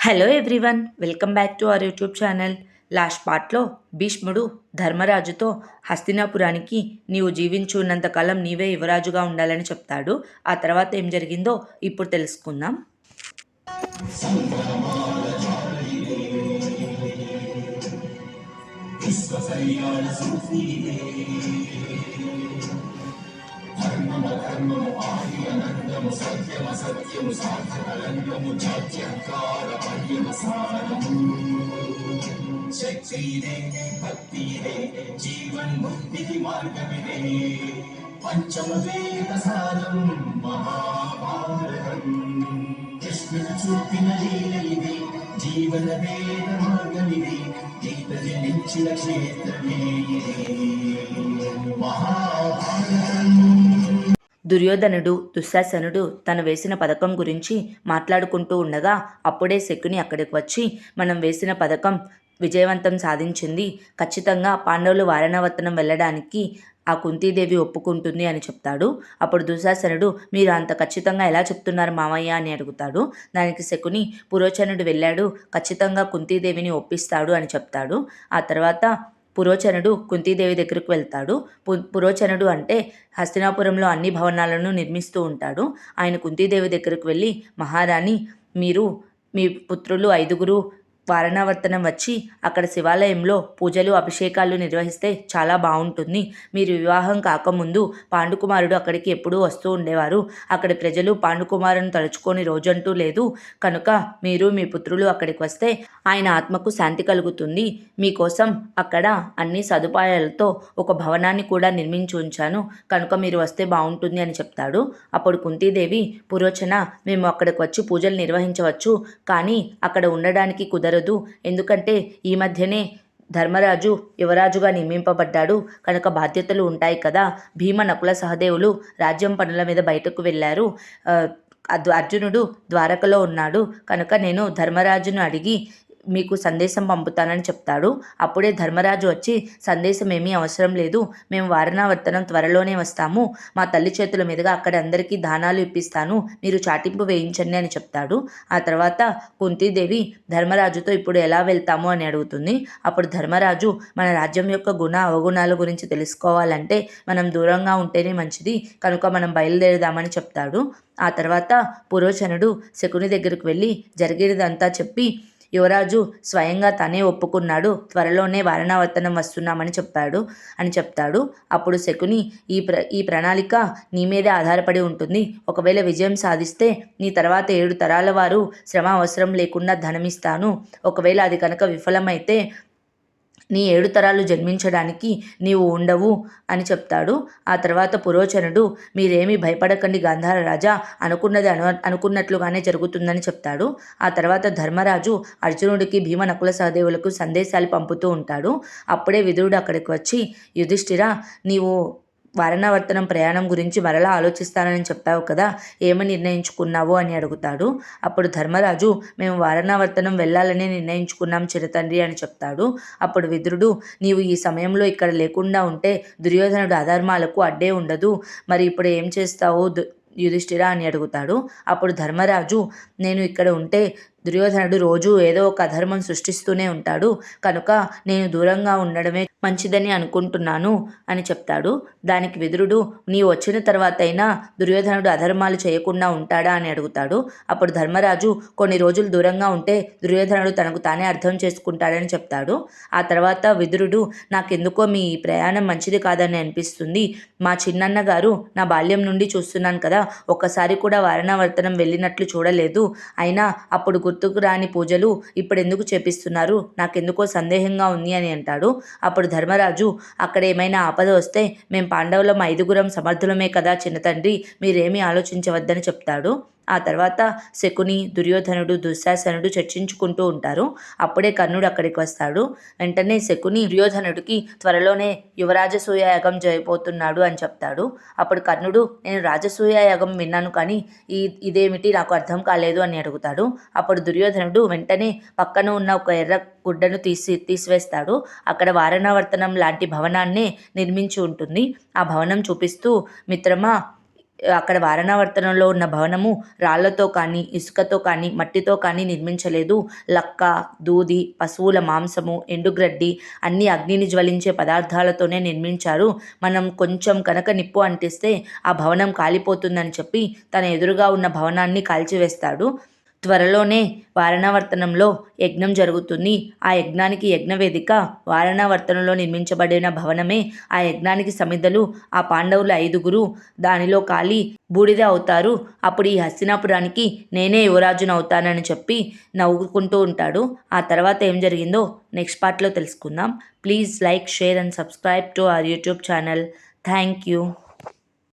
Hello everyone, welcome back to our YouTube channel. Last పార్ట్లో భీష్ముడు ధర్మరాజుతో హస్తినాపురానికి నీవు జీవించున్నంతకాలం నీవే యువరాజుగా ఉండాలని చెప్తాడు. ఆ తర్వాత ఏం జరిగిందో ఇప్పుడు తెలుసుకుందాం. ధర్మము ఆర్యనందము సత్యమ సత్యము సాధనరంగము జాత్యంకార పర్యవసానము శక్తిదే భక్తిదే జీవన్ ముక్తికి మార్గమిదే పంచమ వేద సారం మహాభారతం కృష్ణుడు చూపిన లీల ఇది జీవన వేద మార్గమిది గీత జనించిన క్షేత్రమే మహాభారతం. దుర్యోధనుడు దుశ్శాసనుడు తను వేసిన పథకం గురించి మాట్లాడుకుంటూ ఉండగా అప్పుడే శకుని అక్కడికి వచ్చి మనం వేసిన పథకం విజయవంతం సాధించింది, ఖచ్చితంగా పాండవులు వారణావతనం వెళ్ళడానికి ఆ కుంతీదేవి ఒప్పుకుంటుంది అని చెప్తాడు. అప్పుడు దుశ్శాసనుడు మీరు అంత ఖచ్చితంగా ఎలా చెప్తున్నారు మామయ్య అని అడుగుతాడు. దానికి శకుని పురోచనుడు వెళ్ళాడు, ఖచ్చితంగా కుంతీదేవిని ఒప్పిస్తాడు అని చెప్తాడు. ఆ తర్వాత పురోచనుడు కుంతీదేవి దగ్గరకు వెళ్తాడు. పురోచనుడు అంటే హస్తినాపురంలో అన్ని భవనాలను నిర్మిస్తూ ఉంటాడు. ఆయన కుంతీదేవి దగ్గరకు వెళ్ళి మహారాణి, మీరు మీ పుత్రులు 5 వారణావర్తనం వచ్చి అక్కడ శివాలయంలో పూజలు అభిషేకాలు నిర్వహిస్తే చాలా బాగుంటుంది. మీరు వివాహం కాకముందు పాండుకుమారుడు అక్కడికి ఎప్పుడూ వస్తూ ఉండేవారు. అక్కడి ప్రజలు పాండుకుమారుని తలుచుకొని రోజంటూ లేదు. కనుక మీరు మీ పుత్రులు అక్కడికి వస్తే ఆయన ఆత్మకు శాంతి కలుగుతుంది. మీకోసం అక్కడ అన్ని సదుపాయాలతో ఒక భవనాన్ని కూడా నిర్మించి ఉంచాను, కనుక మీరు వస్తే బాగుంటుంది అని చెప్తాడు. అప్పుడు కుంతీదేవి పురోచన, మేము అక్కడికి వచ్చి పూజలు నిర్వహించవచ్చు, కానీ అక్కడ ఉండడానికి కుదరదు. ఎందుకంటే ఈ మధ్యనే ధర్మరాజు యువరాజుగా నియమింపబడ్డాడు కనుక బాధ్యతలు ఉంటాయి కదా. భీమ నకుల సహదేవులు రాజ్యం పనుల మీద బయటకు వెళ్ళారు. అర్జునుడు ద్వారకలో ఉన్నాడు. కనుక నేను ధర్మరాజును అడిగి మీకు సందేశం పంపుతానని చెప్తాడు. అప్పుడే ధర్మరాజు వచ్చి సందేశం ఏమీ అవసరం లేదు, మేము వారణావర్తనం త్వరలోనే వస్తాము, మా తల్లి చేతుల మీదుగా అక్కడ అందరికీ దానాలు ఇప్పిస్తాను, మీరు చాటింపు వేయించండి అని చెప్తాడు. ఆ తర్వాత కుంతీదేవి ధర్మరాజుతో ఇప్పుడు ఎలా వెళ్తాము అని అడుగుతుంది. అప్పుడు ధర్మరాజు మన రాజ్యం యొక్క గుణ అవగుణాల గురించి తెలుసుకోవాలంటే మనం దూరంగా ఉంటేనే మంచిది, కనుక మనం బయలుదేరదామని చెప్తాడు. ఆ తర్వాత పురోచనుడు శకుని దగ్గరకు వెళ్ళి జరిగేదంతా చెప్పి యువరాజు స్వయంగా తనే ఒప్పుకున్నాడు, త్వరలోనే వారణావర్తనం వస్తున్నామని చెప్తాడు. అప్పుడు శకుని ఈ ప్రణాళిక నీ మీదే ఆధారపడి ఉంటుంది. ఒకవేళ విజయం సాధిస్తే నీ తర్వాత 7 తరాల వారు శ్రమ అవసరం లేకుండా ధనమిస్తాను. ఒకవేళ అది కనుక విఫలమైతే నీ 7 తరాలు జన్మించడానికి నీవు ఉండవు అని చెప్తాడు. ఆ తర్వాత పురోచనుడు మీరేమీ భయపడకండి గాంధార రాజా, అనుకున్నది అనుకున్నట్లుగానే జరుగుతుందని చెప్తాడు. ఆ తర్వాత ధర్మరాజు అర్జునుడికి భీమ నకుల సహదేవులకు సందేశాలు పంపుతూ ఉంటాడు. అప్పుడే విదురుడు అక్కడికి వచ్చి యుధిష్ఠిరా, నీవు వారణావర్తనం ప్రయాణం గురించి మరలా ఆలోచిస్తానని చెప్పావు కదా, ఏమని నిర్ణయించుకున్నావు అని అడుగుతాడు. అప్పుడు ధర్మరాజు మేము వారణావర్తనం వెళ్ళాలని నిర్ణయించుకున్నాం చిరతండ్రి అని చెప్తాడు. అప్పుడు విదురుడు నీవు ఈ సమయంలో ఇక్కడ లేకుండా ఉంటే దుర్యోధనుడు అధర్మాలకు అడ్డే ఉండదు, మరి ఇప్పుడు ఏం చేస్తావు యుధిష్ఠిరా అని అడుగుతాడు. అప్పుడు ధర్మరాజు నేను ఇక్కడ ఉంటే దుర్యోధనుడు రోజు ఏదో ఒక అధర్మం సృష్టిస్తూనే ఉంటాడు, కనుక నేను దూరంగా ఉండడమే మంచిదని అనుకుంటున్నాను అని చెప్తాడు. దానికి విదురుడు నీవు వచ్చిన తర్వాత అయినా దుర్యోధనుడు అధర్మాలు చేయకుండా ఉంటాడా అని అడుగుతాడు. అప్పుడు ధర్మరాజు కొన్ని రోజులు దూరంగా ఉంటే దుర్యోధనుడు తనకు తానే అర్థం చేసుకుంటాడని చెప్తాడు. ఆ తర్వాత విదురుడు నాకెందుకో మీ ప్రయాణం మంచిది కాదని అనిపిస్తుంది. మా చిన్నన్న గారు నా బాల్యం నుండి చూస్తున్నాను కదా, ఒక్కసారి కూడా వారణావర్తనం వెళ్ళినట్లు చూడలేదు. అయినా అప్పుడు గుర్తుకు రాని పూజలు ఇప్పుడెందుకు చేపిస్తున్నారు, నాకెందుకో సందేహంగా ఉంది అని అంటాడు. అప్పుడు ధర్మరాజు అక్కడ ఏమైనా ఆపద వస్తే మేం పాండవులం 5 సమర్థులమే కదా చిన్నతండ్రి, మీరేమీ ఆలోచించవద్దని చెప్తాడు. ఆ తర్వాత శకుని దుర్యోధనుడు దుశ్శాసనుడు చర్చించుకుంటూ ఉంటారు. అప్పుడే కర్ణుడు అక్కడికి వస్తాడు. వెంటనే శకుని దుర్యోధనుడికి త్వరలోనే యువరాజసూయ యాగం చేయబోతున్నాడు అని చెప్తాడు. అప్పుడు కర్ణుడు నేను రాజసూయ యాగం విన్నాను, కానీ ఇదేమిటి నాకు అర్థం కాలేదు అని అడుగుతాడు. అప్పుడు దుర్యోధనుడు వెంటనే పక్కన ఉన్న ఒక ఎర్ర గుడ్డను తీసివేస్తాడు. అక్కడ వారణావర్తనం లాంటి భవనాన్నే నిర్మించి ఉంటుంది. ఆ భవనం చూపిస్తూ మిత్రమా, అక్కడ వారణావర్తనంలో ఉన్న భవనము రాళ్లతో కానీ, ఇసుకతో కానీ, మట్టితో కానీ నిర్మించలేదు. లక్క, దూది, పశువుల మాంసము, ఎండుగడ్డి అన్నీ అగ్నిని జ్వలించే పదార్థాలతోనే నిర్మించారు. మనం కొంచెం కనుక నిప్పు అంటిస్తే ఆ భవనం కాలిపోతుందని చెప్పి తన ఎదురుగా ఉన్న భవనాన్ని కాల్చివేస్తాడు. త్వరలోనే వారణావర్తనంలో యజ్ఞం జరుగుతుంది. ఆ యజ్ఞానికి యజ్ఞవేదిక వారణావర్తనంలో నిర్మించబడిన భవనమే. ఆ యజ్ఞానికి సమిధలు ఆ పాండవులు 5గురు దానిలో కాలి బూడిద అవుతారు. అప్పుడు ఈ హస్తినాపురానికి నేనే యువరాజునవుతానని చెప్పి నవ్వుకుంటూ ఉంటాడు. ఆ తర్వాత ఏం జరిగిందో నెక్స్ట్ పార్ట్లో తెలుసుకుందాం. Please like, share and subscribe to our YouTube channel. Thank you.